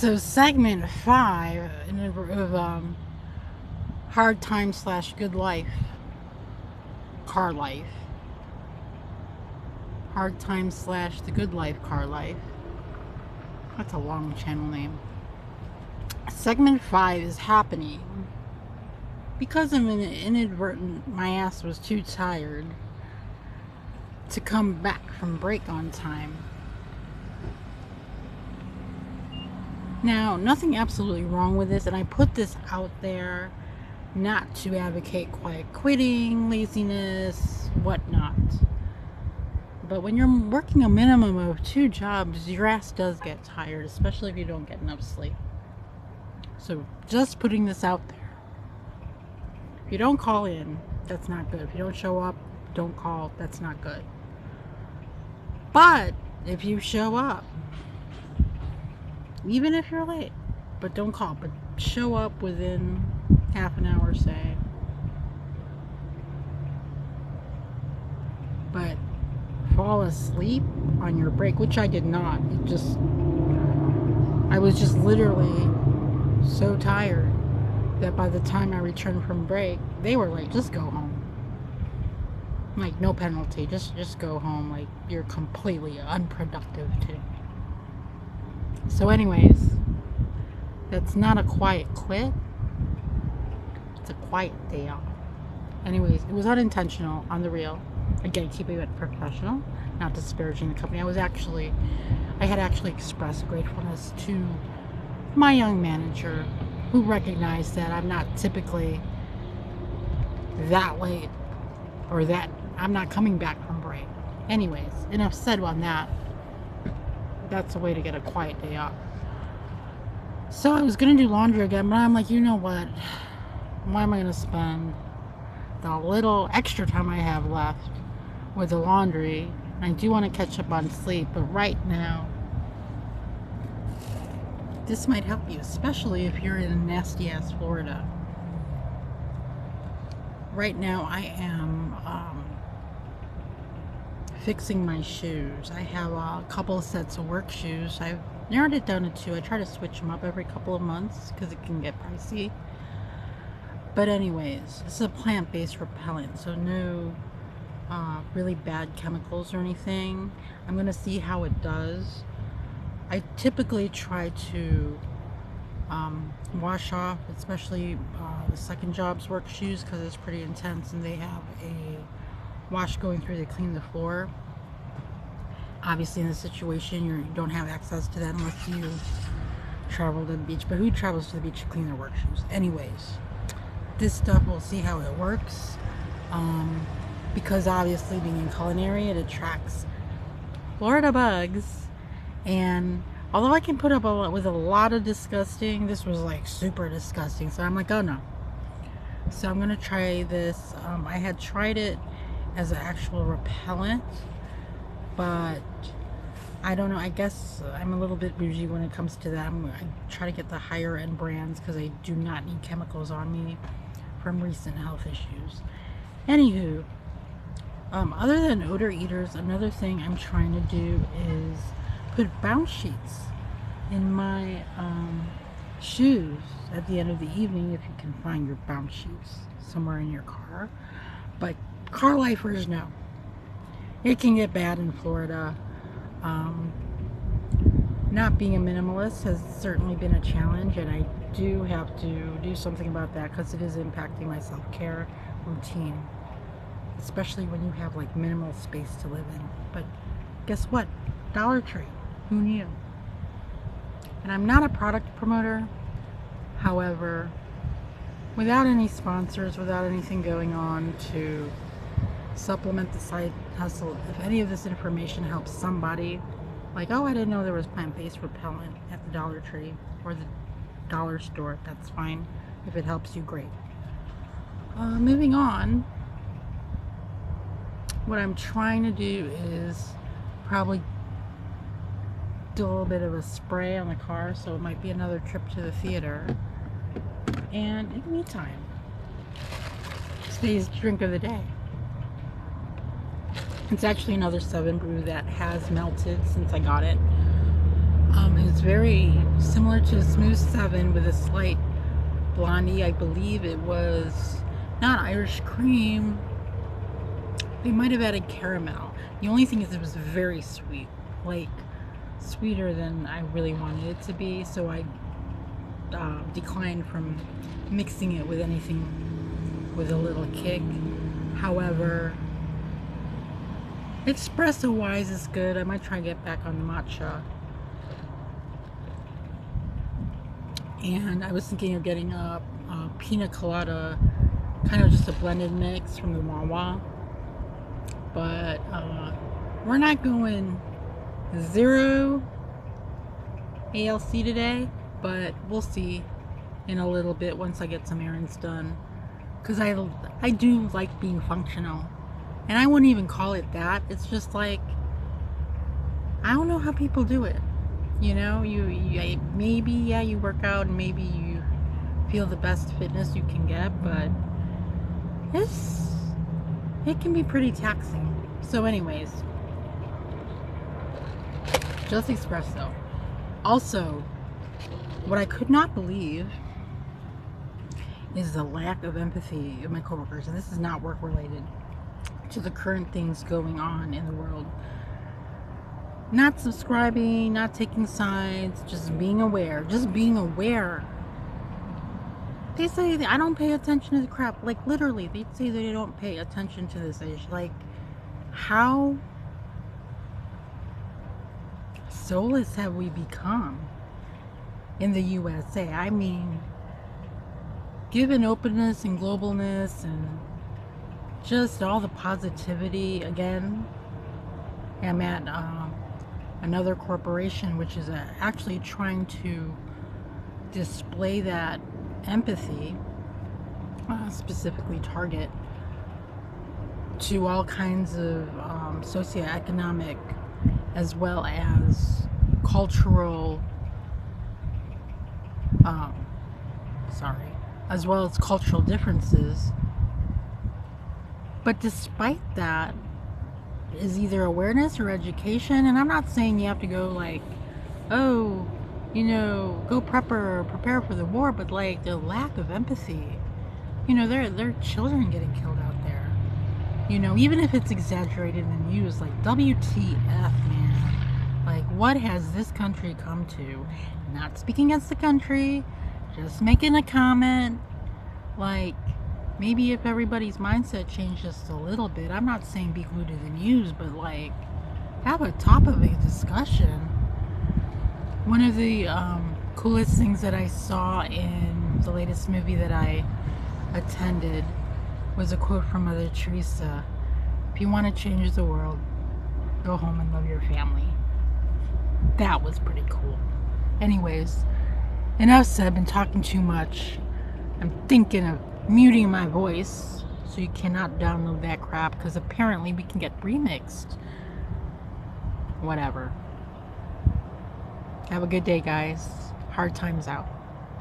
So segment 5 of hard time / good life, car life. Hard time / the good life, car life. That's a long channel name. Segment 5 is happening because of an inadvertent, my ass was too tired to come back from break on time. Now, nothing absolutely wrong with this, and I put this out there not to advocate quiet quitting, laziness, whatnot. But when you're working a minimum of 2 jobs, your ass does get tired, especially if you don't get enough sleep. So just putting this out there. If you don't call in, that's not good. If you don't show up, don't call, that's not good. But if you show up, even if you're late, but don't call, but show up within half an hour, say. But fall asleep on your break, which I did not. I was just literally so tired that by the time I returned from break, they were like, just go home. Like, no penalty, just go home. Like, you're completely unproductive today. So anyways, that's not a quiet quit. It's a quiet day off. Anyways, it was unintentional, on the real. Again, keeping it professional, not disparaging the company. I had actually expressed gratefulness to my young manager, who recognized that I'm not typically that late, or that I'm not coming back from break. Anyways, enough said on that. That's a way to get a quiet day off. So I was going to do laundry again, but I'm like, you know what? Why am I going to spend the little extra time I have left with the laundry? I do want to catch up on sleep, but right now, this might help you, especially if you're in nasty ass Florida. Right now, I am fixing my shoes. I have a couple of sets of work shoes. I've narrowed it down to 2. I try to switch them up every couple of months because it can get pricey. But anyways, this is a plant-based repellent, so no really bad chemicals or anything. I'm going to see how it does. I typically try to wash off, especially the second job's work shoes, because it's pretty intense and they have a wash going through to clean the floor. Obviously in this situation you don't have access to that unless you travel to the beach, but who travels to the beach to clean their work shoes? Anyways, this stuff, we'll see how it works, because obviously being in culinary, it attracts Florida bugs, and although I can put up with a lot of disgusting, this was like super disgusting, so I'm like, oh no. So I'm gonna try this. I had tried it as an actual repellent, but I don't know, I guess I'm a little bit bougie when it comes to that. I try to get the higher end brands because I do not need chemicals on me from recent health issues. Anywho, other than odor eaters, another thing I'm trying to do is put bounce sheets in my shoes at the end of the evening, if you can find your bounce sheets somewhere in your car. But car lifers know it can get bad in Florida. Not being a minimalist has certainly been a challenge, and I do have to do something about that because it is impacting my self-care routine, especially when you have like minimal space to live in. But guess what? Dollar Tree. Who knew? And I'm not a product promoter. However, without any sponsors, without anything going on to supplement the side hustle, if any of this information helps somebody, like, oh, I didn't know there was plant-based repellent at the Dollar Tree or the dollar store, that's fine. If it helps you, great. Moving on, what I'm trying to do is probably do a little bit of a spray on the car, so it might be another trip to the theater. And in the meantime, today's drink of the day. It's actually another 7 Brew that has melted since I got it. It's very similar to a Smooth 7 with a slight blondie. I believe it was not Irish cream. They might have added caramel. The only thing is it was very sweet, like sweeter than I really wanted it to be, so I declined from mixing it with anything with a little kick. However, espresso wise is good. I might try to get back on the matcha. And I was thinking of getting a pina colada, kind of just a blended mix from the Wawa. But we're not going zero ALC today, but we'll see in a little bit once I get some errands done. Because I do like being functional. And I wouldn't even call it that. It's just like, I don't know how people do it. You know, you maybe, yeah, you work out and maybe you feel the best fitness you can get, but it can be pretty taxing. So anyways, just espresso. Also, what I could not believe is the lack of empathy of my coworkers, and this is not work related, to the current things going on in the world. Not subscribing, not taking sides, just being aware. Just being aware. They say I don't pay attention to the crap. Like, literally, they say they don't pay attention to this issue. Like, how soulless have we become in the USA? I mean, given openness and globalness and just all the positivity, again, I'm at another corporation which is actually trying to display that empathy, specifically Target, to all kinds of socioeconomic as well as cultural as well as cultural differences. But despite that is either awareness or education, and I'm not saying you have to go like, oh, you know, go prepare for the war, but like the lack of empathy. You know, there are children getting killed out there. You know, even if it's exaggerated and used, like, WTF, man. Like, what has this country come to? Not speaking against the country, just making a comment. Like, maybe if everybody's mindset changed just a little bit, I'm not saying be glued to the news, but like, have a topic of discussion. One of the coolest things that I saw in the latest movie that I attended was a quote from Mother Teresa. If you want to change the world, go home and love your family. That was pretty cool. Anyways, enough said. I've been talking too much. I'm thinking of muting my voice so you cannot download that crap, because apparently we can get remixed. Whatever. Have a good day, guys. Hard times out.